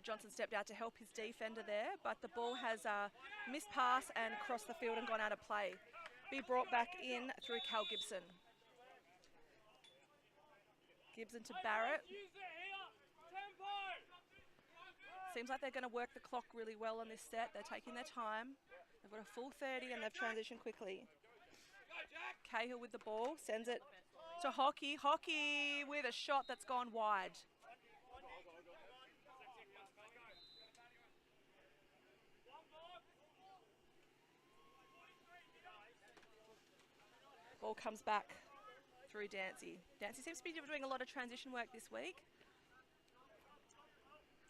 Rhett Johnson stepped out to help his defender there, but the ball has missed pass and crossed the field and gone out of play. Be brought back in through Cal Gibson. Gibson to Barrett. Seems like they're going to work the clock really well on this set. They're taking their time. They've got a full 30 and they've transitioned quickly. Cahill with the ball, sends it to Hockey. Hockey with a shot that's gone wide. Ball comes back through Dancy. Dancy seems to be doing a lot of transition work this week.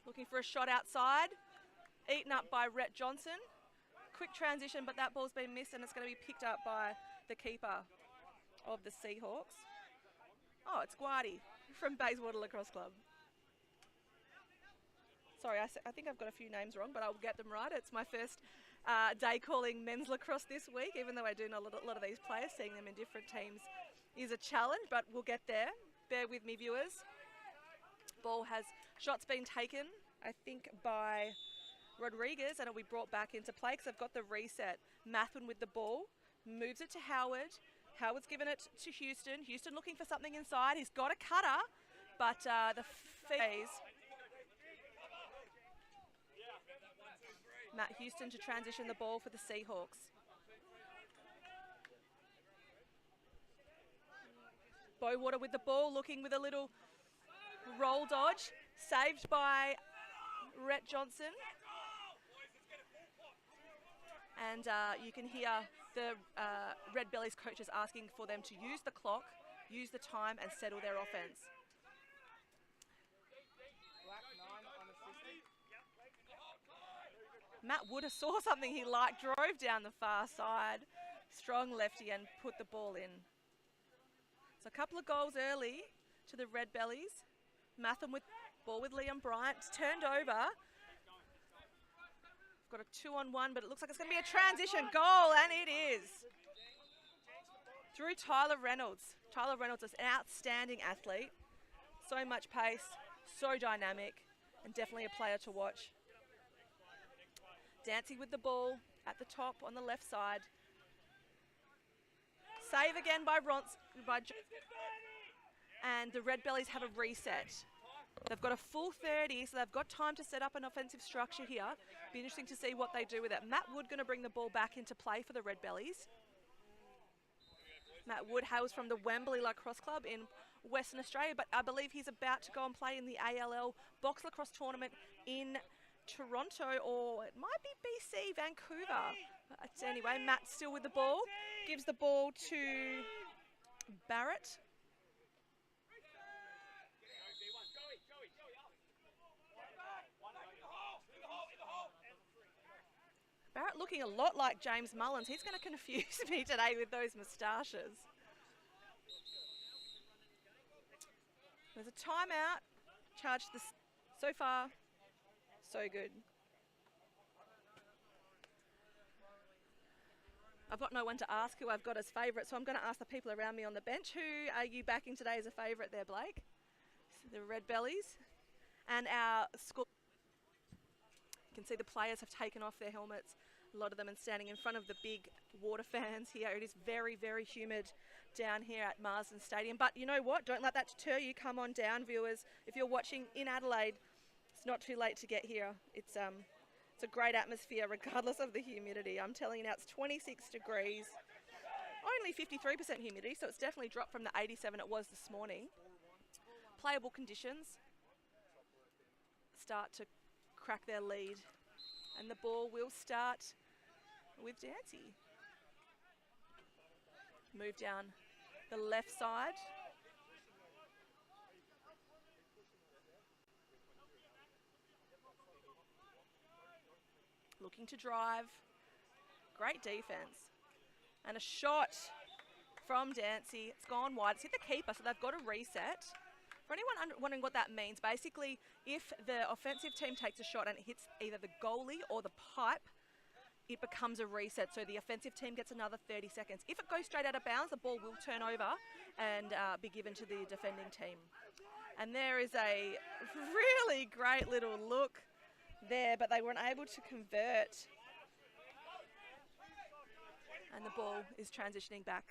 Looking for a shot outside. Eaten up by Rhett Johnson. Quick transition, but that ball's been missed and it's going to be picked up by the keeper of the Seahawks. Oh, it's Guardi from Bayswater Lacrosse Club. Sorry, I think I've got a few names wrong, but I'll get them right. It's my first day calling men's lacrosse this week, even though I do know a lot of these players. Seeing them in different teams is a challenge, but we'll get there. Bear with me, viewers. Ball has shots been taken, I think, by Rodriguez, and it'll be brought back into play because they've got the reset. Mathwin with the ball, moves it to Howard. Howard's given it to Houston. Houston looking for something inside. He's got a cutter, but the phase. Matt Houston to transition the ball for the Seahawks. Bowater with the ball, looking with a little roll dodge. Saved by Rhett Johnson. And you can hear the Redbellies coaches asking for them to use the clock, use the time, and settle their offense. Matt Wood saw something he liked, drove down the far side, strong lefty, and put the ball in. So a couple of goals early to the Redbellies. Matham with ball with Liam Bryant, turned over. Got a 2-on-1, but it looks like it's going to be a transition goal, and it is. Through Tyler Reynolds. Tyler Reynolds is an outstanding athlete. So much pace, so dynamic, and definitely a player to watch. Dancy with the ball at the top on the left side. Save again by and the Redbellies have a reset. They've got a full 30, so they've got time to set up an offensive structure here. Be interesting to see what they do with it. Matt Wood going to bring the ball back into play for the Redbellies. Matt Wood hails from the Wembley Lacrosse Club in Western Australia, but I believe he's about to go and play in the ALL Box Lacrosse Tournament in Toronto, or it might be BC, Vancouver. But anyway, Matt still with the ball. Gives the ball to Barrett. Barrett looking a lot like James Mullins. He's going to confuse me today with those moustaches. There's a timeout. Charged this so far. So good. I've got no one to ask who I've got as favourite, so I'm going to ask the people around me on the bench. Who are you backing today as a favourite there, Blake? The Redbellies. And our school. You can see the players have taken off their helmets, a lot of them, and standing in front of the big water fans here. It is very, very humid down here at Marsden Stadium. But you know what? Don't let that deter you. Come on down, viewers. If you're watching in Adelaide, it's not too late to get here. It's a great atmosphere regardless of the humidity. I'm telling you now, it's 26 degrees. Only 53% humidity, so it's definitely dropped from the 87 it was this morning. Playable conditions start to crack their lead, and the ball will start with Dancy. Move down the left side. Looking to drive. Great defense. And a shot from Dancy. It's gone wide. It's hit the keeper, so they've got a reset. For anyone wondering what that means, basically, if the offensive team takes a shot and it hits either the goalie or the pipe, it becomes a reset. So the offensive team gets another 30 seconds. If it goes straight out of bounds, the ball will turn over and be given to the defending team. And there is a really great little look there, but they weren't able to convert. And the ball is transitioning back.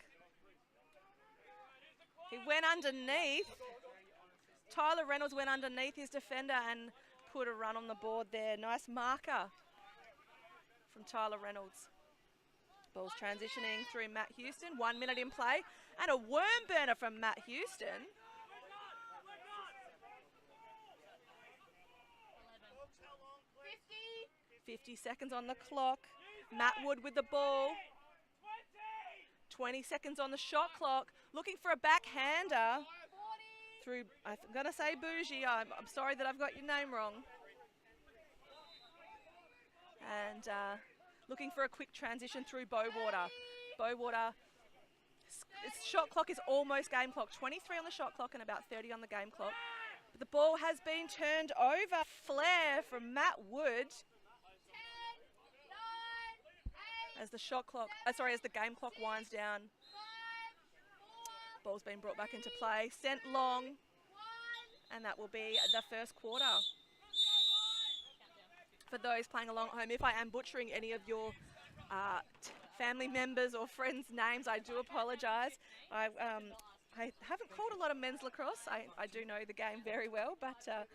He went underneath. Tyler Reynolds went underneath his defender and put a run on the board there. Nice marker from Tyler Reynolds. Ball's transitioning through Matt Houston. 1 minute in play. And a worm burner from Matt Houston. 50 seconds on the clock. Matt Wood with the ball. 20 seconds on the shot clock. Looking for a backhander through, I'm going to say Bougie. I'm sorry that I've got your name wrong. And looking for a quick transition through Bowater. Bowater, its shot clock is almost game clock. 23 on the shot clock and about 30 on the game clock. But the ball has been turned over. Flare from Matt Wood. As the shot clock, as the game clock winds down. Ball's been brought back into play, sent long, and that will be the first quarter. For those playing along at home, if I am butchering any of your family members or friends' names, I do apologise. I haven't called a lot of men's lacrosse. I do know the game very well, but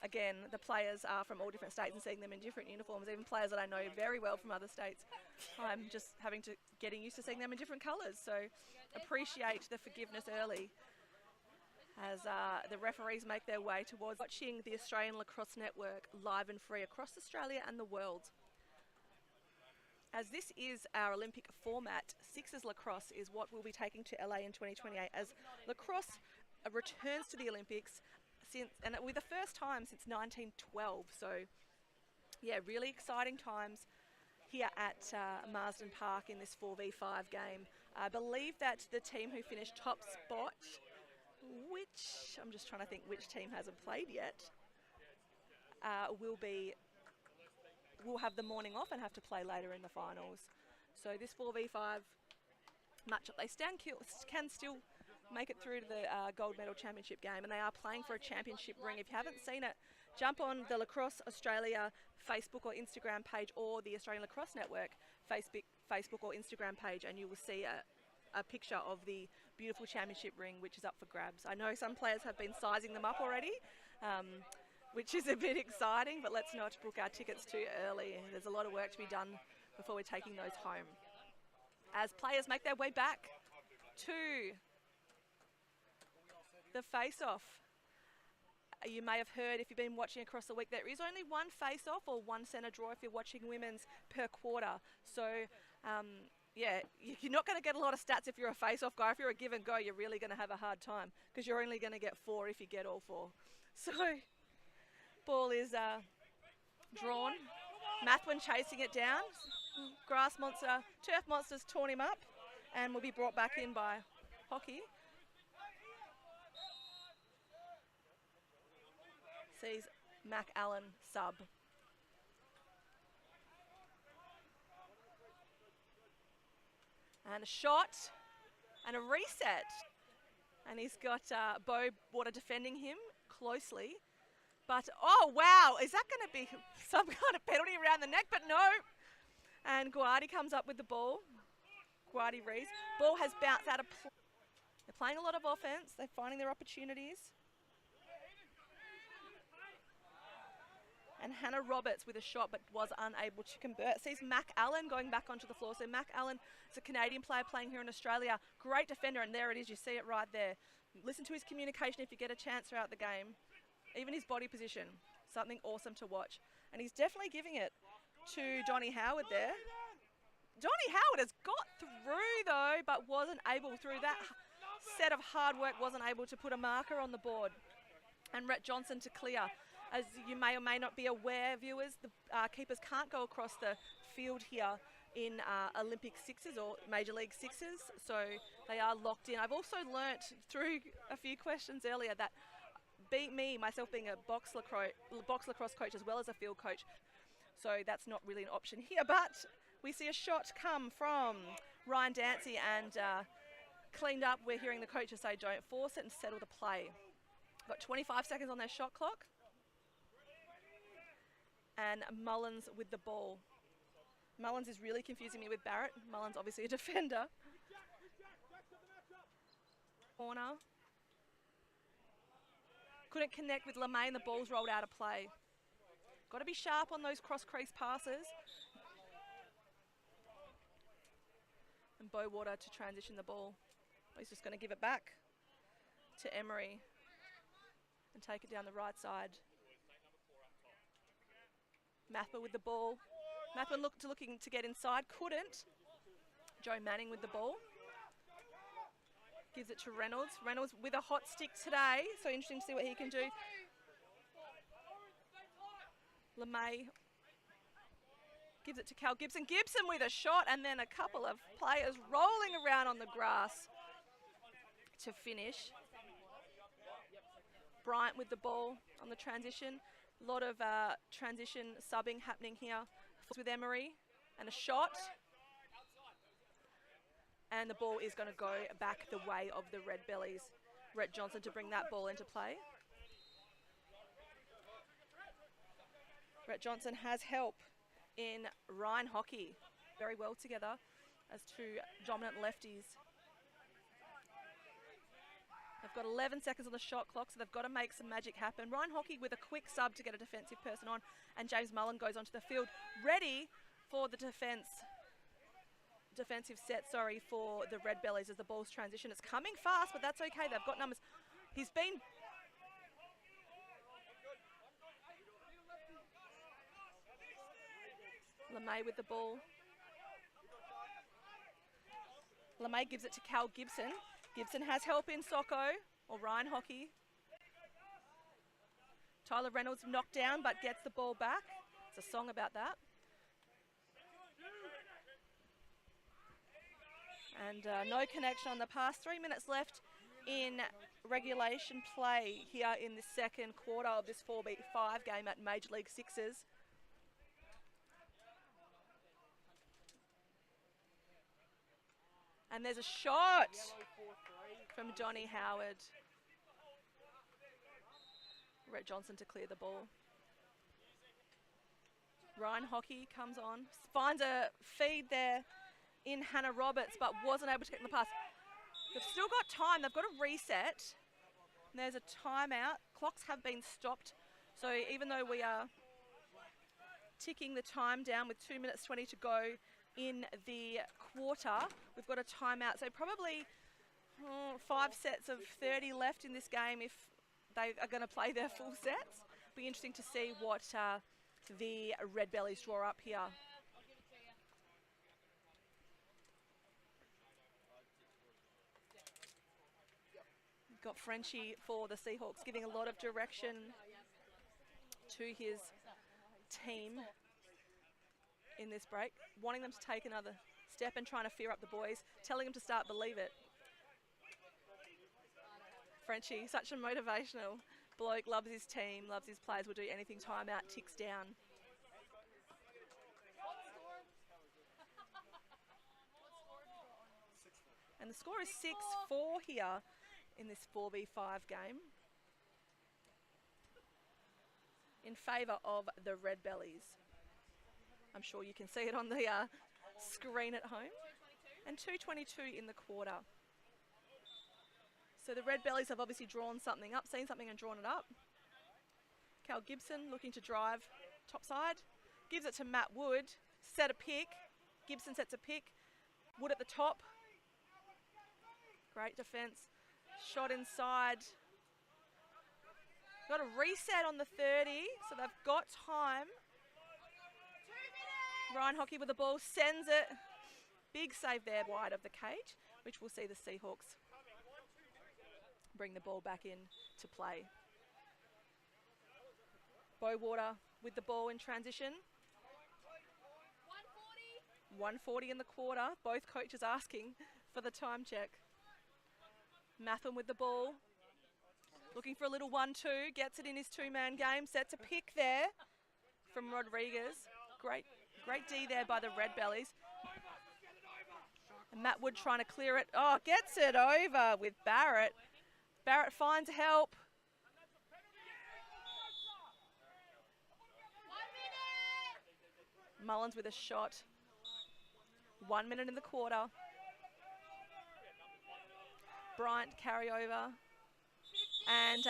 again, the players are from all different states and seeing them in different uniforms, even players that I know very well from other states. I'm just getting used to seeing them in different colours, so appreciate the forgiveness early as the referees make their way towards watching the Australian Lacrosse Network live and free across Australia and the world. As this is our Olympic format, Sixers lacrosse is what we'll be taking to LA in 2028 as lacrosse returns to the Olympics and with the first time since 1912. So yeah, really exciting times here at Marsden Park in this 4v5 game. I believe that the team who finished top spot, which I'm just trying to think which team hasn't played yet, will have the morning off and have to play later in the finals. So this 4v5 matchup, they can still make it through to the gold medal championship game, and they are playing for a championship ring. If you haven't seen it, jump on the Lacrosse Australia Facebook or Instagram page, or the Australian Lacrosse Network Facebook or Instagram page, and you will see a picture of the beautiful championship ring, which is up for grabs. I know some players have been sizing them up already, which is a bit exciting, but let's not book our tickets too early. There's a lot of work to be done before we're taking those home. As players make their way back to the face-off. You may have heard, if you've been watching across the week, there is only one face-off or one centre draw if you're watching women's per quarter. So, yeah, you're not going to get a lot of stats if you're a face-off guy. If you're a give and go, you're really going to have a hard time because you're only going to get 4 if you get all 4. So, ball is drawn. Mathwin chasing it down. Turf Monster's torn him up and will be brought back in by Hockey. Sees Mac Allen sub. And a shot and a reset. And he's got Bowater defending him closely. But, oh wow, is that going to be some kind of penalty around the neck? But no. And Guardi comes up with the ball. Guardi Rees. Ball has bounced out of play. They're playing a lot of offense. They're finding their opportunities. And Hannah Roberts with a shot but was unable to convert. Sees Mac Allen going back onto the floor. So Mac Allen is a Canadian player playing here in Australia. Great defender, and there it is. You see it right there. Listen to his communication if you get a chance throughout the game. Even his body position. Something awesome to watch. And he's definitely giving it to Donnie Howard there. Donnie Howard has got through though, but wasn't able, through that set of hard work, wasn't able to put a marker on the board. And Rhett Johnson to clear. As you may or may not be aware, viewers, the keepers can't go across the field here in Olympic Sixes or Major League Sixes, so they are locked in. I've also learnt through a few questions earlier that myself being a box lacrosse coach as well as a field coach, so that's not really an option here, but we see a shot come from Ryan Dancy and cleaned up. We're hearing the coaches say don't force it and settle the play. Got 25 seconds on their shot clock. And and Mullins with the ball. Mullins is really confusing me with Barrett. Mullins obviously a defender. Corner. Couldn't connect with LeMay and the ball's rolled out of play. Got to be sharp on those cross-crease passes. And Bowater to transition the ball. He's just going to give it back to Emery and take it down the right side. Mathma with the ball. Mathma looking to get inside, couldn't. Joe Manning with the ball. Gives it to Reynolds. Reynolds with a hot stick today, so interesting to see what he can do. LeMay gives it to Cal Gibson. Gibson with a shot, and then a couple of players rolling around on the grass to finish. Bryant with the ball on the transition. A lot of transition subbing happening here with Emery, and a shot. And the ball is going to go back the way of the Redbellies. Rhett Johnson to bring that ball into play. Rhett Johnson has help in Ryan Hockey. Very well together as two dominant lefties. They've got 11 seconds on the shot clock, so they've got to make some magic happen. Ryan Hockey with a quick sub to get a defensive person on, and James Mullen goes onto the field, ready for the defensive set, for the Redbellies as the ball's transition. It's coming fast, but that's okay. They've got numbers. He's been... LeMay with the ball. LeMay gives it to Cal Gibson. Gibson has help in Socko, or Ryan Hockey. Tyler Reynolds knocked down, but gets the ball back. It's a song about that. And no connection on the pass. 3 minutes left in regulation play here in the second quarter of this 4v5 game at Major League Sixes. And there's a shot from Donnie Howard. Rhett Johnson to clear the ball. Ryan Hockey comes on, finds a feed there in Hannah Roberts, but wasn't able to get in the pass. They've still got time. They've got to reset. And there's a timeout. Clocks have been stopped. So even though we are ticking the time down with 2 minutes 20 to go in the quarter, we've got a timeout. So probably 5 sets of 30 left in this game if they are going to play their full sets. Be interesting to see what the Redbellies draw up here. Got Frenchie for the Seahawks, giving a lot of direction to his team in this break, wanting them to take another step and trying to fear up the boys, telling them to start believe it. Frenchie, such a motivational bloke, loves his team, loves his players, will do anything. Timeout ticks down. And the score is 6-4 here in this 4v5 game in favour of the Redbellies. I'm sure you can see it on the screen at home. And 2:22 in the quarter. So the Redbellies have obviously drawn something up, seen something and drawn it up. Cal Gibson looking to drive top side. Gives it to Matt Wood. Set a pick. Gibson sets a pick. Wood at the top. Great defence. Shot inside. Got a reset on the 30, so they've got time. Ryan Hockey with the ball, sends it. Big save there wide of the cage, which we'll see the Seahawks bring the ball back in to play. Bowater with the ball in transition. 140 in the quarter. Both coaches asking for the time check. Matham with the ball. Looking for a little 1-2. Gets it in his two-man game. Sets a pick there from Rodriguez. Great D there by the Redbellies. And Matt Wood trying to clear it. Oh, gets it over with Barrett. Barrett finds help. Mullins with a shot. 1 minute in the quarter. Bryant carry over. And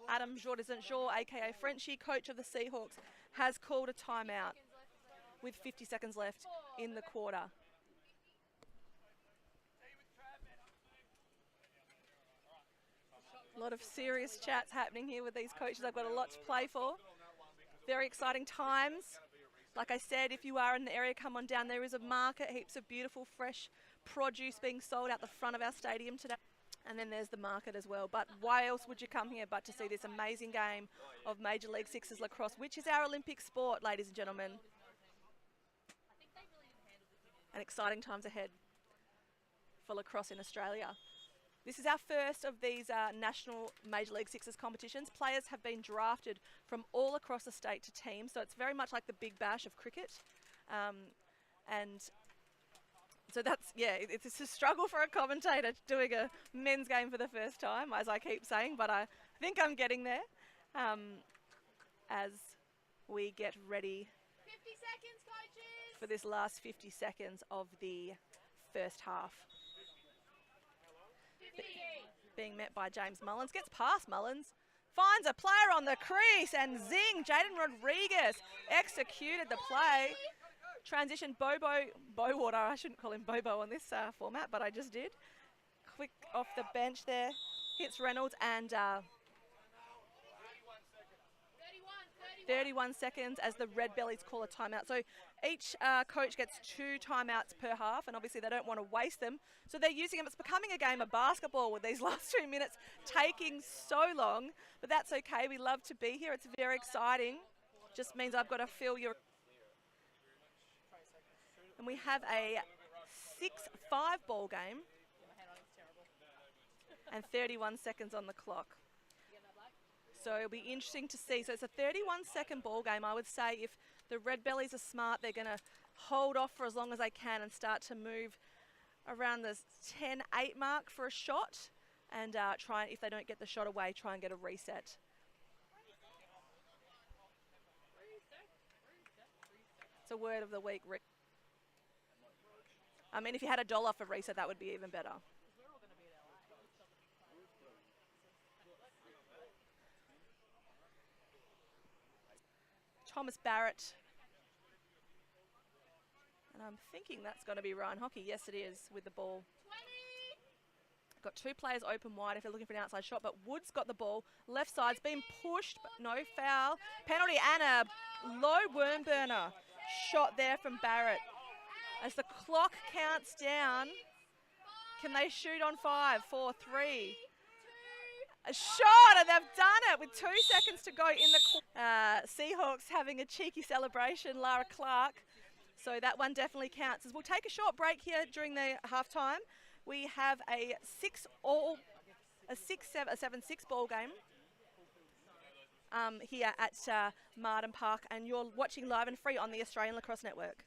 Adam Jourdain-Jean, aka Frenchie, coach of the Seahawks, has called a timeout with 50 seconds left in the quarter. A lot of serious chats happening here with these coaches. I've got a lot to play for. Very exciting times. Like I said, if you are in the area, come on down. There is a market, heaps of beautiful fresh produce being sold out the front of our stadium today. And then there's the market as well. But why else would you come here but to see this amazing game of Major League Sixes lacrosse, which is our Olympic sport, ladies and gentlemen. And exciting times ahead for lacrosse in Australia. This is our first of these national Major League Sixes competitions. Players have been drafted from all across the state to teams, so it's very much like the Big Bash of cricket. And so that's, yeah, it's a struggle for a commentator doing a men's game for the first time, as I keep saying, but I think I'm getting there as we get ready 50 seconds, coaches, for this last 50 seconds of the first half. Being met by James Mullins, gets past Mullins, finds a player on the crease, and zing, Jaden Rodriguez executed the play. Transition Bowater, I shouldn't call him Bobo on this format, but I just did. Quick off the bench there, hits Reynolds, and 31 seconds as the Redbellies call a timeout. So each coach gets 2 timeouts per half, and obviously they don't want to waste them. So they're using them. It's becoming a game of basketball with these last 2 minutes taking so long, but that's okay. We love to be here. It's very exciting. Just means I've got to fill your... And we have a 6-5 ball game and 31 seconds on the clock. So it'll be interesting to see. So it's a 31-second ball game. I would say if the Redbellies are smart, they're going to hold off for as long as they can and start to move around the 10-8 mark for a shot, and try, if they don't get the shot away, try and get a reset. It's a word of the week, Rick. I mean, if you had $1 for reset, that would be even better. Thomas Barrett. And I'm thinking that's going to be Ryan Hockey. Yes, it is, with the ball. 20. Got 2 players open wide if they're looking for an outside shot, but Wood's got the ball. Left side's been pushed, but no foul. Penalty and a low worm burner shot there from Barrett. As the clock counts down, can they shoot on 5, 4, 3? A shot, and they've done it with 2 seconds to go in the Seahawks having a cheeky celebration, Lara Clark. So that one definitely counts. As we'll take a short break here during the halftime. We have a 7-6 ball game here at Marden Park, and you're watching live and free on the Australian Lacrosse Network.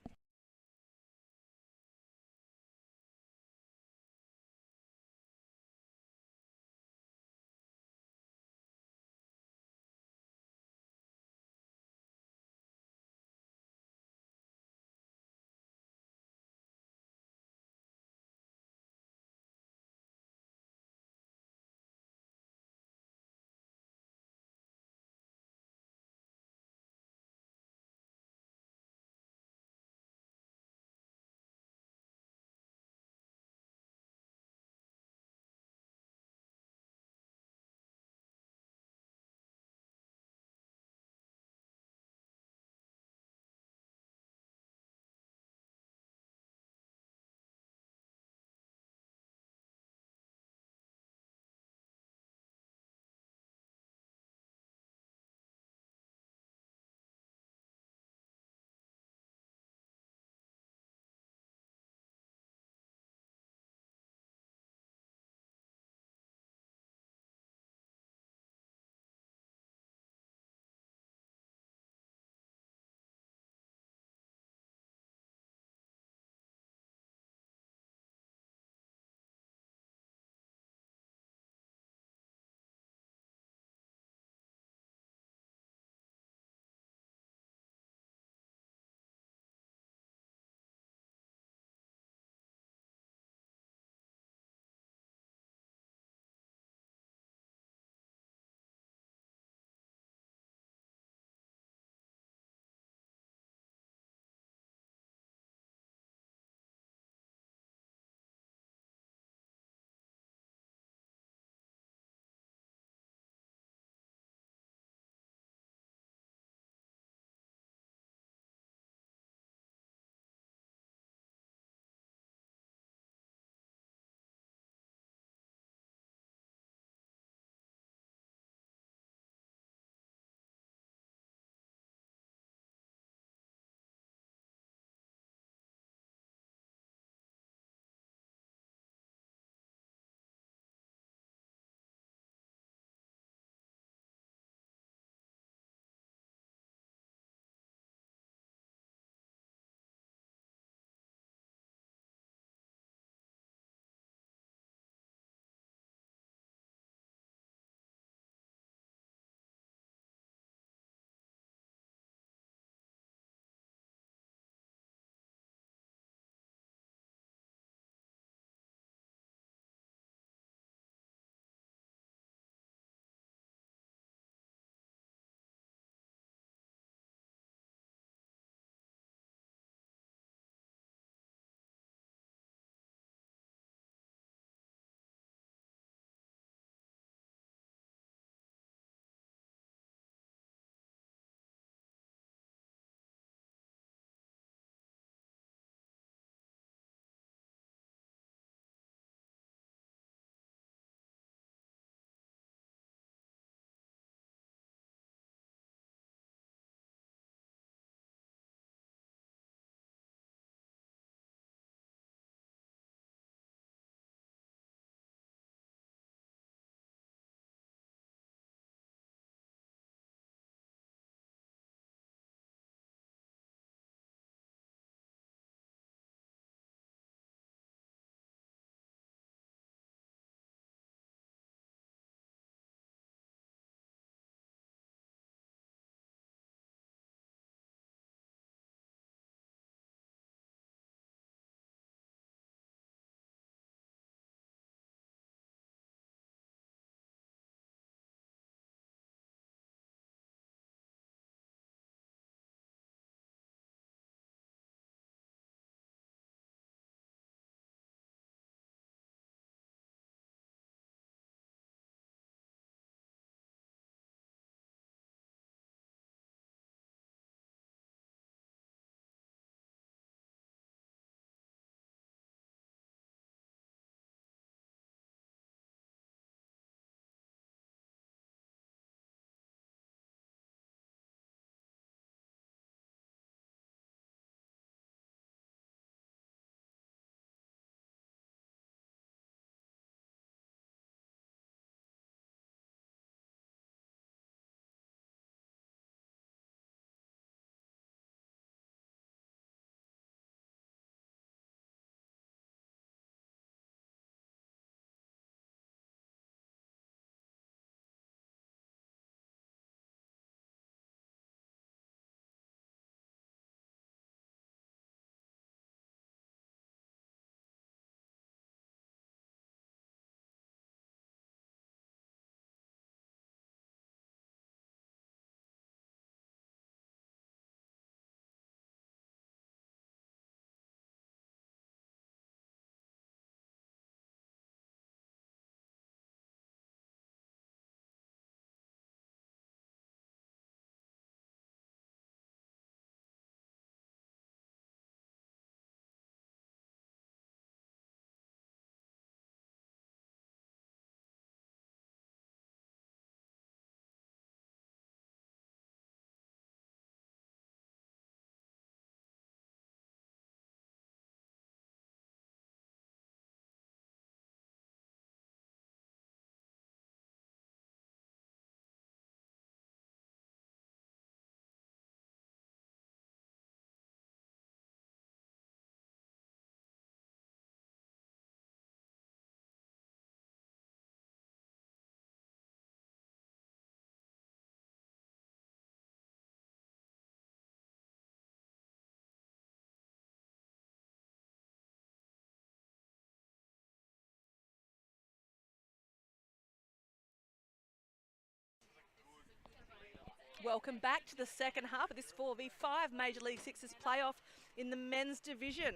Welcome back to the second half of this 4v5 Major League Sixes playoff in the men's division.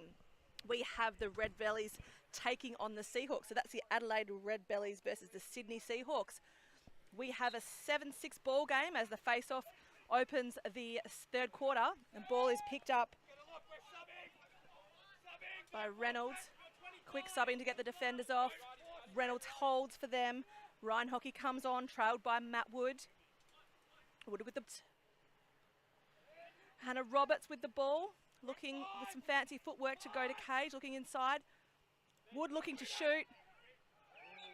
We have the Redbellies taking on the Seahawks. So that's the Adelaide Redbellies versus the Sydney Seahawks. We have a 7-6 ball game as the face-off opens the third quarter. The ball is picked up by Reynolds. Quick subbing to get the defenders off. Reynolds holds for them. Ryan Hockey comes on, trailed by Matt Wood. Wood with the... Hannah Roberts with the ball, looking with some fancy footwork to go to cage, looking inside. Wood looking to shoot.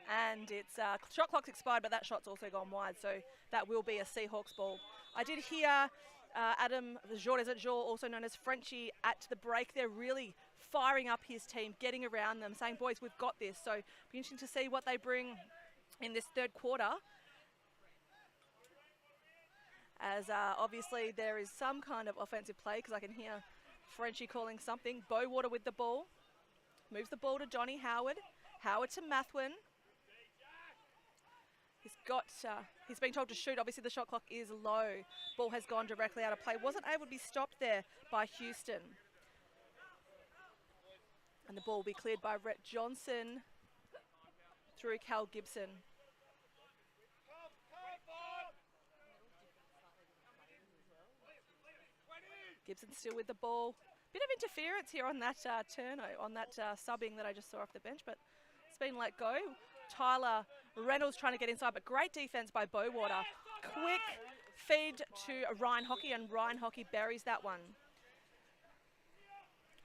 And it's shot clock's expired, but that shot's also gone wide, so that will be a Seahawks ball. I did hear Adam Jordan, also known as Frenchie, at the break. They're really firing up his team, getting around them, saying, boys, we've got this. So it'll be interesting to see what they bring in this third quarter. As obviously there is some kind of offensive play, because I can hear Frenchie calling something. Bowater with the ball. Moves the ball to Johnny Howard. Howard to Mathwin. He's being told to shoot. Obviously the shot clock is low. Ball has gone directly out of play. Wasn't able to be stopped there by Houston. And the ball will be cleared by Rhett Johnson through Cal Gibson. Gibson still with the ball. Bit of interference here on that on that subbing that I just saw off the bench, but it's been let go. Tyler Reynolds trying to get inside, but great defense by Bowater. Quick feed to Ryan Hockey, and Ryan Hockey buries that one.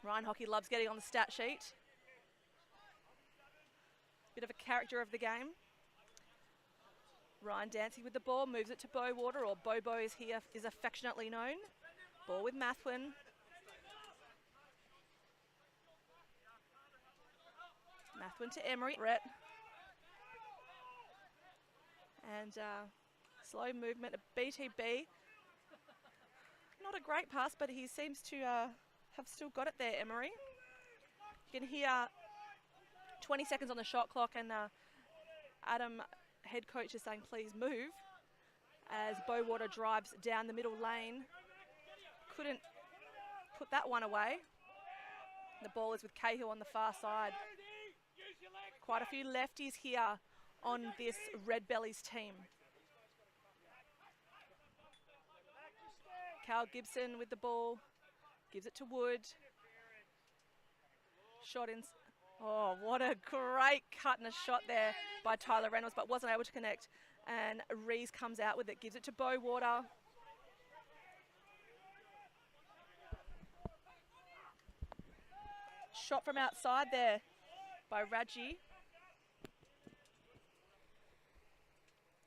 Ryan Hockey loves getting on the stat sheet. Bit of a character of the game. Ryan Dancy with the ball, moves it to Bowater, or Bobo is here, is affectionately known. Ball with Mathwin. Mathwin to Emery. Brett. And slow movement, a BTB. Not a great pass, but he seems to have still got it there, Emery. You can hear 20 seconds on the shot clock, and Adam, head coach, is saying please move as Bowater drives down the middle lane. Couldn't put that one away. The ball is with Cahill on the far side. Quite a few lefties here on this Redbellies team. Cal Gibson with the ball, gives it to Wood. Shot in. Oh, what a great cut and a shot there by Tyler Reynolds, but wasn't able to connect. And Rees comes out with it, gives it to Bowater. Shot from outside there by Raji.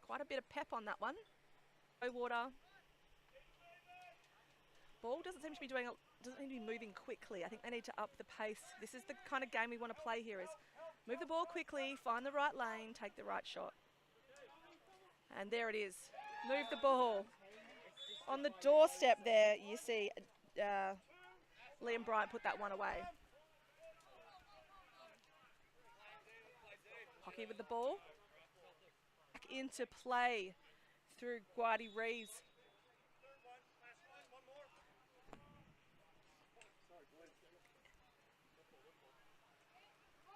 Quite a bit of pep on that one. Bowater. Ball doesn't seem to be moving quickly. I think they need to up the pace. This is the kind of game we want to play here, is move the ball quickly, find the right lane, take the right shot. And there it is. Move the ball. On the doorstep there, you see Liam Bryant put that one away. Hockey with the ball. Back into play through Guardi Rees.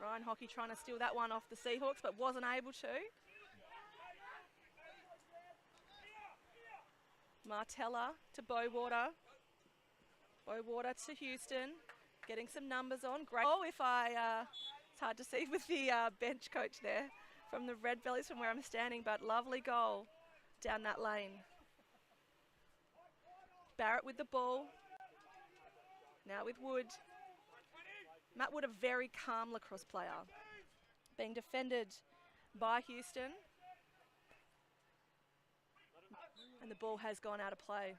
Ryan Hockey trying to steal that one off the Seahawks, but wasn't able to. Martella to Bowater. Bowater to Houston. Getting some numbers on. Great. Oh, it's hard to see with the bench coach there from the Redbellies from where I'm standing, but lovely goal down that lane. Barrett with the ball. Now with Wood. Matt Wood, a very calm lacrosse player. Being defended by Houston. And the ball has gone out of play.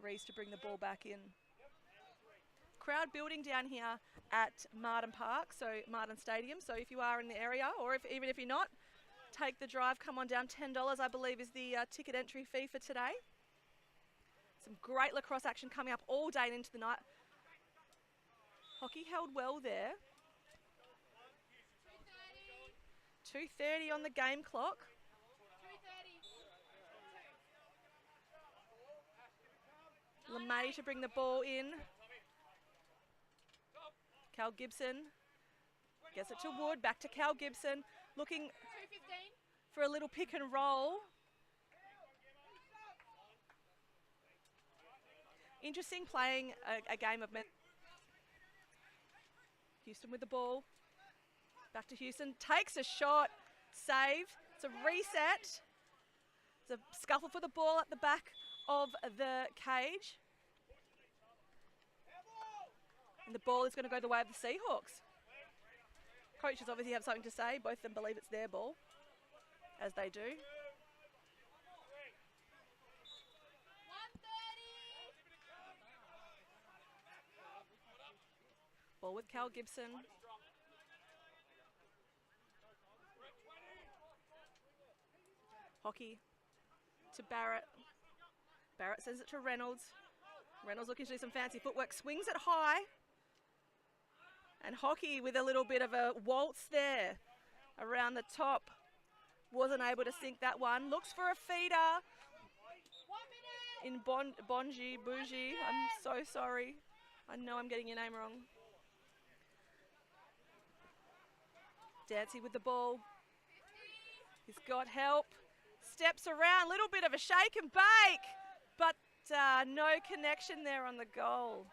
Rees to bring the ball back in. Crowd building down here at Marden Park, so Marden Stadium. So if you are in the area, or even if you're not, take the drive, come on down. $10, I believe, is the ticket entry fee for today. Some great lacrosse action coming up all day and into the night. Hockey held well there. 2:30 on the game clock. May to bring the ball in. Cal Gibson gets it to Wood, back to Cal Gibson, looking for a little pick and roll. Interesting playing a game of... Houston with the ball. Back to Houston, takes a shot, saved. It's a reset. It's a scuffle for the ball at the back of the cage. And the ball is going to go the way of the Seahawks. Coaches obviously have something to say. Both of them believe it's their ball, as they do. 130. Ball with Cal Gibson. Hockey to Barrett. Barrett sends it to Reynolds. Reynolds looking to do some fancy footwork. Swings it high. And Hockey with a little bit of a waltz there around the top. Wasn't able to sink that one. Looks for a feeder. 1 minute. In Bonji, Bougie. I'm so sorry. I know I'm getting your name wrong. Dancy with the ball. He's got help. Steps around, little bit of a shake and bake, but no connection there on the goal.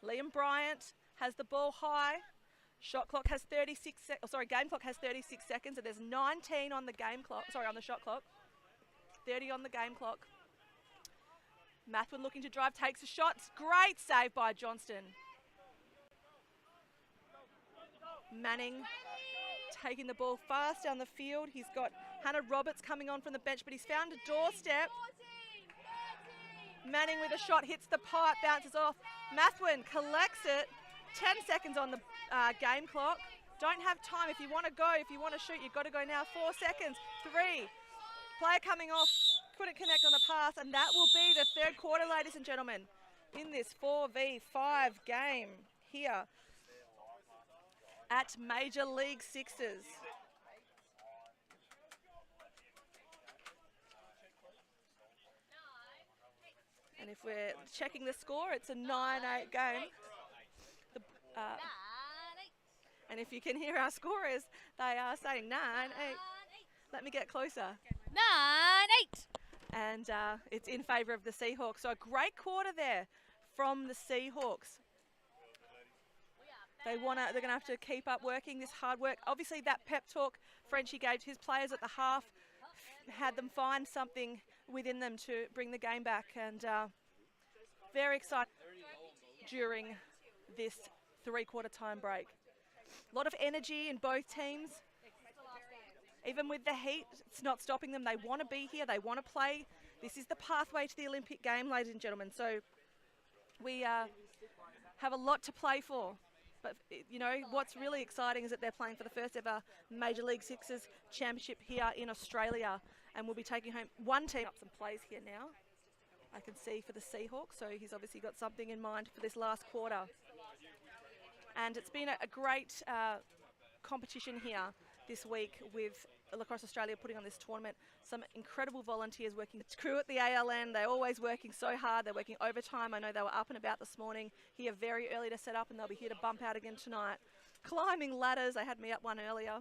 40. Liam Bryant has the ball high. Shot clock has 36 game clock has 36 seconds, and there's 19 on the game clock, on the shot clock. 30 on the game clock. Mathwin looking to drive, takes a shot. It's great save by Johnston. Manning taking the ball fast down the field. He's got Hannah Roberts coming on from the bench, but he's found a doorstep. 14. Manning with a shot, hits the pipe, bounces off. Mathwin collects it. 10 seconds on the game clock. Don't have time. If you want to go, if you want to shoot, you've got to go now. 4 seconds. 3. Player coming off. Couldn't connect on the pass, and that will be the third quarter, ladies and gentlemen, in this 4v5 game here at Major League Sixes. And if we're checking the score, it's a 9-8 game. And if you can hear our scorers, they are saying 9-8. Let me get closer. 9-8. And it's in favour of the Seahawks. So a great quarter there from the Seahawks. They're going to have to keep up working this hard work. Obviously, that pep talk Frenchie gave to his players at the half had them find something within them to bring the game back. And very excited during this three-quarter time break. A lot of energy in both teams. Even with the heat, it's not stopping them. They want to be here. They want to play. This is the pathway to the Olympic game, ladies and gentlemen. So we have a lot to play for. But, you know, what's really exciting is that they're playing for the first ever Major League Sixes championship here in Australia. And we'll be taking home one team up some plays here now. I can see for the Seahawks. So he's obviously got something in mind for this last quarter. And it's been a great competition here this week with Lacrosse Australia putting on this tournament. Some incredible volunteers working. The crew at the ALN, they're always working so hard. They're working overtime. I know they were up and about this morning, here very early to set up, and they'll be here to bump out again tonight. Climbing ladders, they had me up one earlier.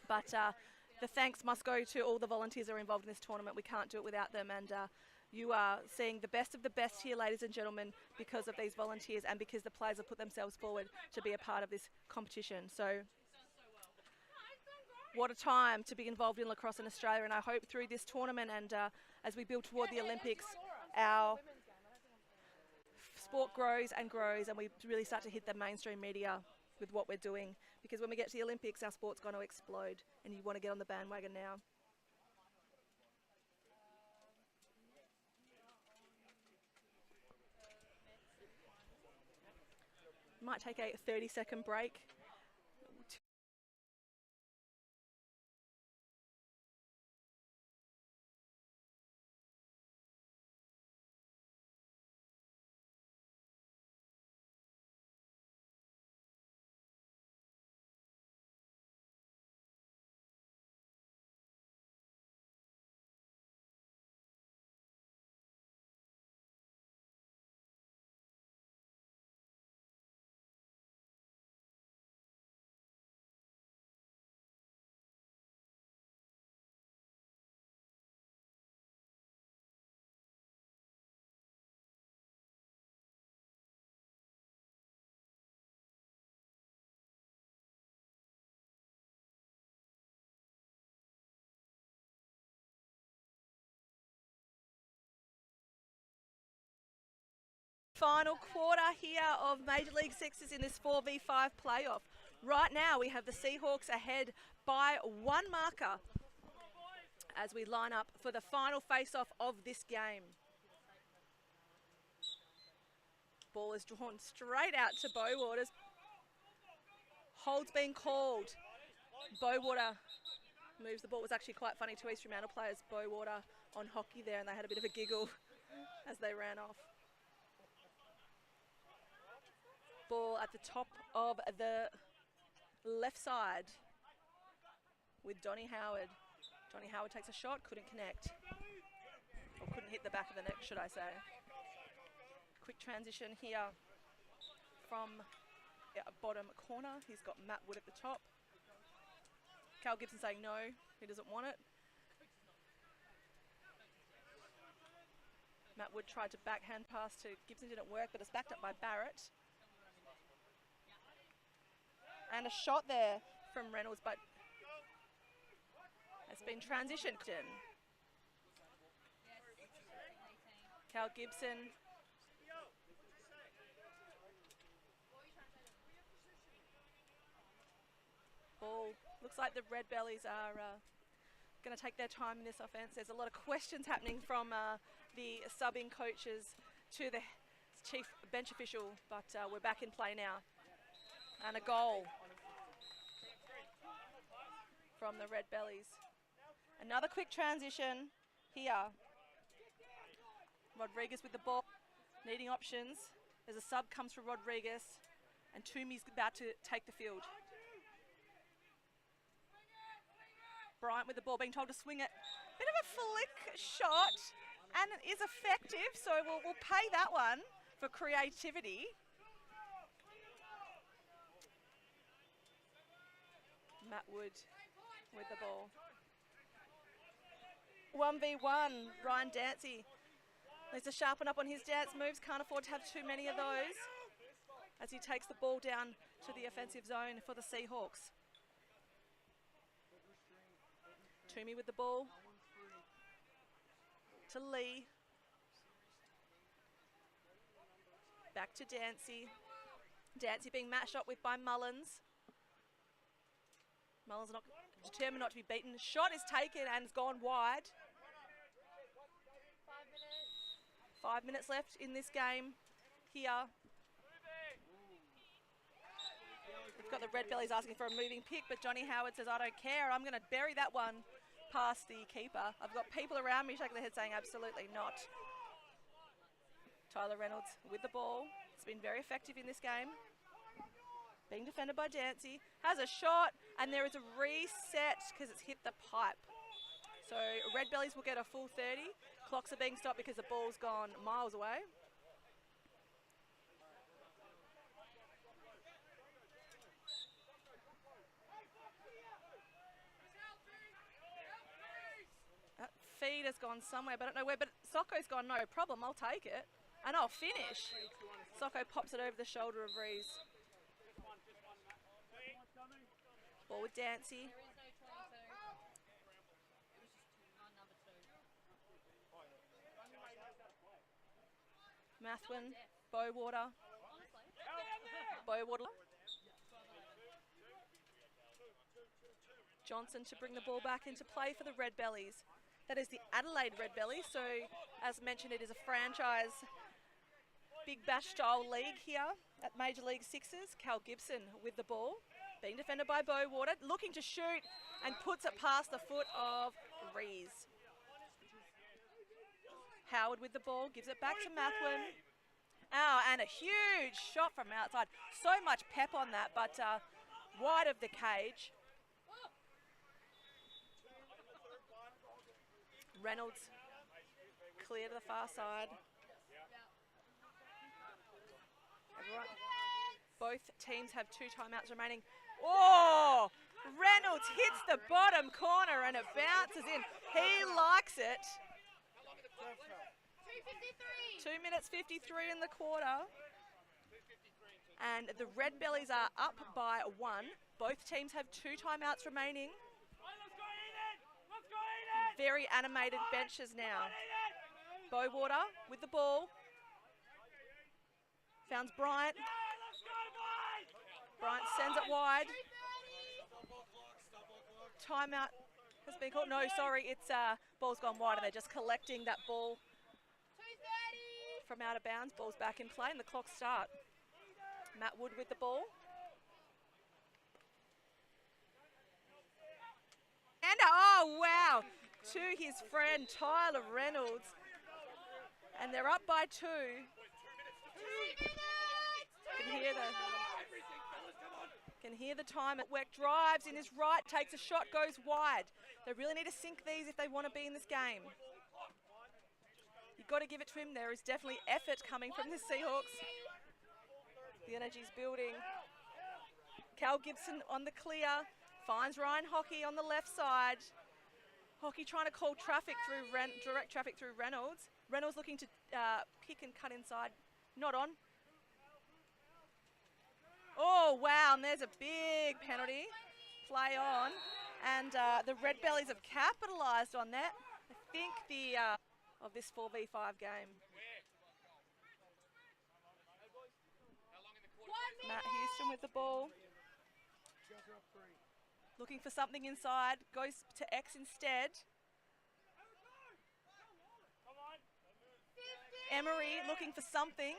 But the thanks must go to all the volunteers that are involved in this tournament. We can't do it without them. And you are seeing the best of the best here, ladies and gentlemen, because of these volunteers and because the players have put themselves forward to be a part of this competition. So what a time to be involved in lacrosse in Australia, and I hope through this tournament and as we build toward the Olympics, our sport grows and grows, and we really start to hit the mainstream media with what we're doing, because when we get to the Olympics, our sport's going to explode, and you want to get on the bandwagon now. Might take a 30-second break. Final quarter here of Major League Sixes in this 4v5 playoff. Right now we have the Seahawks ahead by 1 marker as we line up for the final face-off of this game. Ball is drawn straight out to Bowaters. Hold's been called. Bowater moves the ball. It was actually quite funny, 2 East Fremantle players, Bowater on hockey there, and they had a bit of a giggle as they ran off. Ball at the top of the left side with Donnie Howard. Donnie Howard takes a shot, couldn't connect. Or couldn't hit the back of the net, should I say. Quick transition here from bottom corner. He's got Matt Wood at the top. Cal Gibson saying no, he doesn't want it. Matt Wood tried to backhand pass to Gibson, didn't work, but it's backed up by Barrett. And a shot there from Reynolds, but it's been transitioned in. Cal Gibson. Ball. Looks like the Redbellies are going to take their time in this offence. There's a lot of questions happening from the subbing coaches to the chief bench official, but we're back in play now. And a goal from the Redbellies. Another quick transition here. Rodriguez with the ball, needing options. There's a sub comes from Rodriguez, and Toomey's about to take the field. Bryant with the ball, being told to swing it. Bit of a flick shot, and it is effective, so we'll pay that one for creativity. Matt Wood with the ball. 1v1, Ryan Dancy needs to sharpen up on his dance moves, can't afford to have too many of those as he takes the ball down to the offensive zone for the Seahawks. Toomey with the ball to Lee. Back to Dancy. Dancy being matched up with by Mullins. Mullins not determined not to be beaten. Shot is taken and it's gone wide. 5 minutes left in this game here. We've got the Redbellies asking for a moving pick, but Johnny Howard says, I don't care. I'm going to bury that one past the keeper. I've got people around me shaking their head saying absolutely not. Tyler Reynolds with the ball. It's been very effective in this game. Being defended by Dancy. Has a shot, and there is a reset because it's hit the pipe. So Redbellies will get a full 30. Clocks are being stopped because the ball's gone miles away. That feed has gone somewhere, but I don't know where. But Socko's gone, no problem, I'll take it. And I'll finish. Socko pops it over the shoulder of Rees. Ball with Dancy. Mathwin, Bowater. Bowater. Johnson to bring the ball back into play for the Redbellies. That is the Adelaide Redbellies. So, as mentioned, it is a franchise Big Bash style league here at Major League Sixes. Cal Gibson with the ball. Being defended by Bowater, looking to shoot and puts it past the foot of Rees. Howard with the ball, gives it back to Mathwin. Oh, and a huge shot from outside. So much pep on that, but wide of the cage. Reynolds clear to the far side. Everyone. Both teams have 2 timeouts remaining. Oh, Reynolds hits the bottom corner and it bounces in. He likes it. 2 minutes 53 in the quarter. And the Redbellies are up by 1. Both teams have 2 timeouts remaining. Very animated benches now. Bowater with the ball. Found Bryant. Bryant sends it wide. Timeout has been called. No, sorry, it's ball's gone wide and they're just collecting that ball from out of bounds. Ball's back in play and the clock start. Matt Wood with the ball. And oh wow, to his friend Tyler Reynolds. And they're up by 2. Can hear the time. Weck drives in his right, takes a shot, goes wide. They really need to sink these if they want to be in this game. You've got to give it to him. There is definitely effort coming from the Seahawks. The energy's building. Cal Gibson on the clear. Finds Ryan Hockey on the left side. Hockey trying to call traffic through direct traffic through Reynolds. Reynolds looking to pick and cut inside. Not on. Oh, wow, and there's a big penalty. Play on. And the Redbellies have capitalised on that. I think of this 4v5 game. Matt Houston with the ball. Looking for something inside. Goes to X instead. Emery looking for something.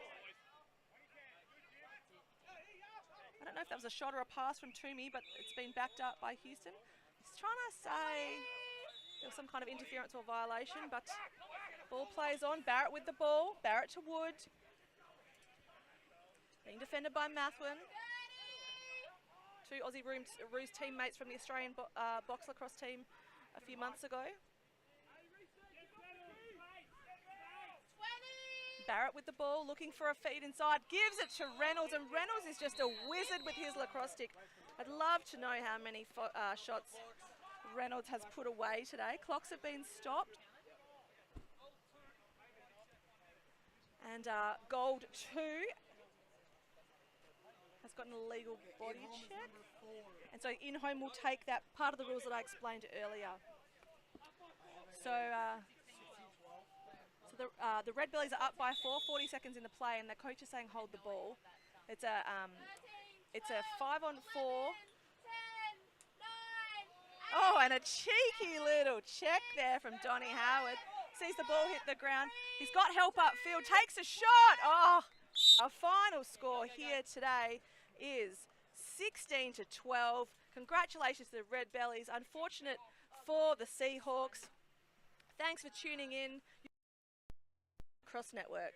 I don't know if that was a shot or a pass from Toomey, but it's been backed up by Houston. He's trying to say there was some kind of interference or violation, but ball plays on. Barrett with the ball. Barrett to Wood. Being defended by Mathwin. 2 Aussie Roos teammates from the Australian box lacrosse team a few months ago. Barrett with the ball, looking for a feed inside, gives it to Reynolds, and Reynolds is just a wizard with his lacrosse stick. I'd love to know how many shots Reynolds has put away today. Clocks have been stopped. And Gold 2 has got an illegal body check. And so in-home will take that part of the rules that I explained earlier. So the Redbellies are up by 4, 40 seconds in the play, and the coach is saying hold the ball. It's a 5-on-4. Oh, and a cheeky little check there from Donnie Howard. Sees the ball hit the ground. He's got help upfield, takes a shot. Oh, our final score here today is 16-12. Congratulations to the Redbellies. Unfortunate for the Seahawks. Thanks for tuning in. Lacrosse Network.